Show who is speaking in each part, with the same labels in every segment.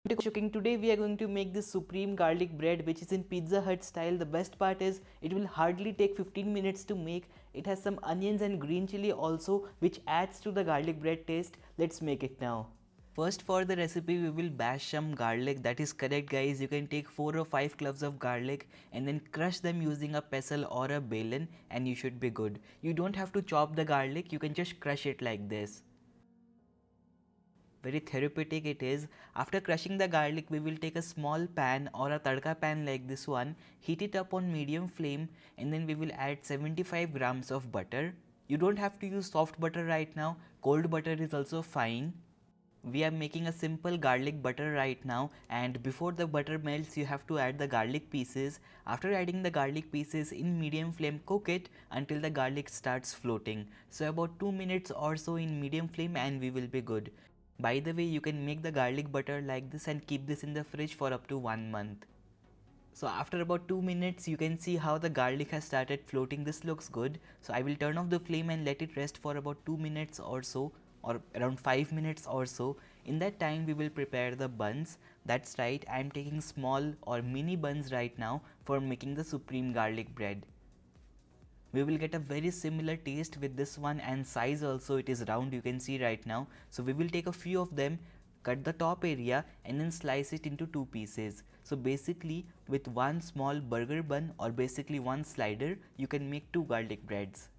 Speaker 1: Cooking. Today we are going to make this supreme garlic bread which is in Pizza Hut style. The best part is it will hardly take 15 minutes to make. It has some onions and green chili also which adds to the garlic bread taste. Let's make it now. First, for the recipe we will bash some garlic. That is correct guys, you can take 4 or 5 cloves of garlic and then crush them using a pestle or a balun and you should be good. You don't have to chop the garlic, you can just crush it like this. Very therapeutic it is. After crushing the garlic, we will take a small pan or a tadka pan like this one, heat it up on medium flame and then we will add 75 grams of butter. You don't have to use soft butter right now, cold butter is also fine. We are making a simple garlic butter right now, and before the butter melts you have to add the garlic pieces. After adding the garlic pieces, in medium flame cook it until the garlic starts floating. So about 2 minutes or so in medium flame and we will be good. By the way, you can make the garlic butter like this and keep this in the fridge for up to 1 month. So after about 2 minutes you can see how the garlic has started floating. This looks good. So I will turn off the flame and let it rest for about 2 minutes or so, or around 5 minutes or so. In that time we will prepare the buns. That's right, I am taking small or mini buns right now for making the supreme garlic bread. We will get a very similar taste with this one, and size also it is round, you can see right now. So we will take a few of them, cut the top area and then slice it into 2 pieces. So basically with one small burger bun or basically one slider you can make 2 garlic breads.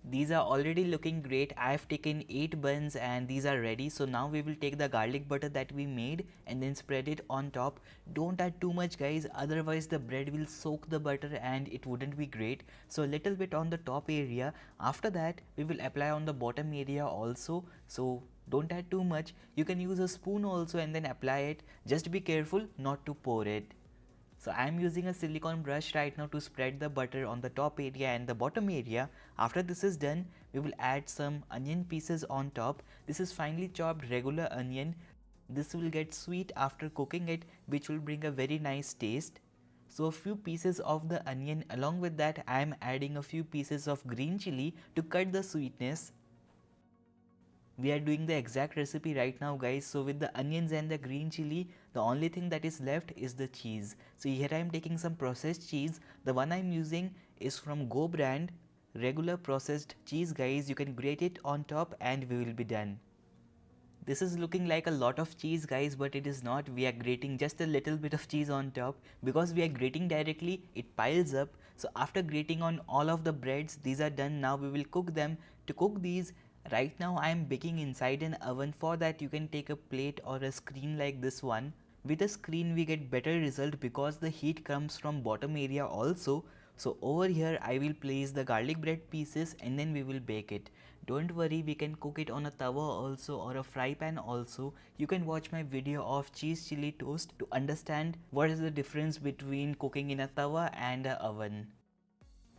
Speaker 1: These are already looking great. I have taken 8 buns and these are ready. So now we will take the garlic butter that we made and then spread it on top. Don't add too much guys, otherwise the bread will soak the butter and it wouldn't be great. So a little bit on the top area. After that we will apply on the bottom area also. So don't add too much. You can use a spoon also and then apply it. Just be careful not to pour it. So I am using a silicone brush right now to spread the butter on the top area and the bottom area. After this is done, we will add some onion pieces on top. This is finely chopped regular onion. This will get sweet after cooking it, which will bring a very nice taste. So a few pieces of the onion, along with that I am adding a few pieces of green chili to cut the sweetness. We are doing the exact recipe right now guys. So with the onions and the green chili, the only thing that is left is the cheese. So here I am taking some processed cheese. The one I am using is from Go brand, regular processed cheese guys. You can grate it on top and we will be done. This is looking like a lot of cheese guys, but it is not. We are grating just a little bit of cheese on top. Because we are grating directly, it piles up. So after grating on all of the breads, these are done. Now we will cook them. To cook these, right now I am baking inside an oven. For that you can take a plate or a screen like this one. With a screen we get better result because the heat comes from bottom area also. So over here I will place the garlic bread pieces and then we will bake it. Don't worry, we can cook it on a tawa also or a fry pan also. You can watch my video of cheese chili toast to understand what is the difference between cooking in a tawa and a oven.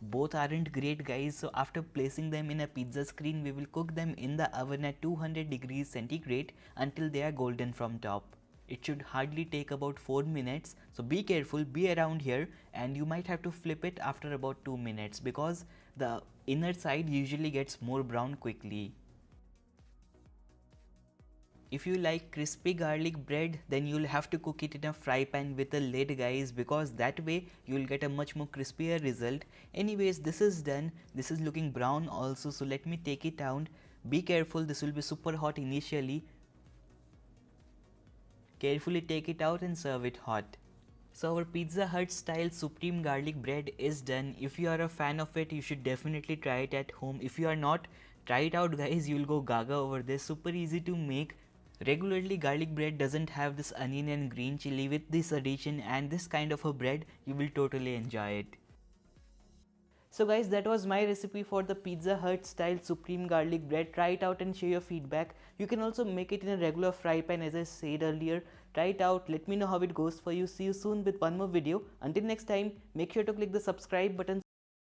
Speaker 1: Both aren't great guys, so after placing them in a pizza screen we will cook them in the oven at 200 degrees centigrade until they are golden from top. It should hardly take about 4 minutes, so be careful, be around here, and you might have to flip it after about 2 minutes because the inner side usually gets more brown quickly. If you like crispy garlic bread, then you'll have to cook it in a fry pan with a lid guys, because that way you'll get a much more crispier result. Anyways, this is done. This is looking brown also, so let me take it out. Be careful, this will be super hot initially. Carefully take it out and serve it hot. So our Pizza Hut style supreme garlic bread is done. If you are a fan of it, you should definitely try it at home. If you are not, try it out guys, you'll go gaga over this. Super easy to make. Regularly garlic bread doesn't have this onion and green chili. With this addition and this kind of a bread, you will totally enjoy it. So guys, that was my recipe for the Pizza Hut style supreme garlic bread. Try it out and share your feedback. You can also make it in a regular fry pan as I said earlier. Try it out, let me know how it goes for you. See you soon with one more video. Until next time, make sure to click the subscribe button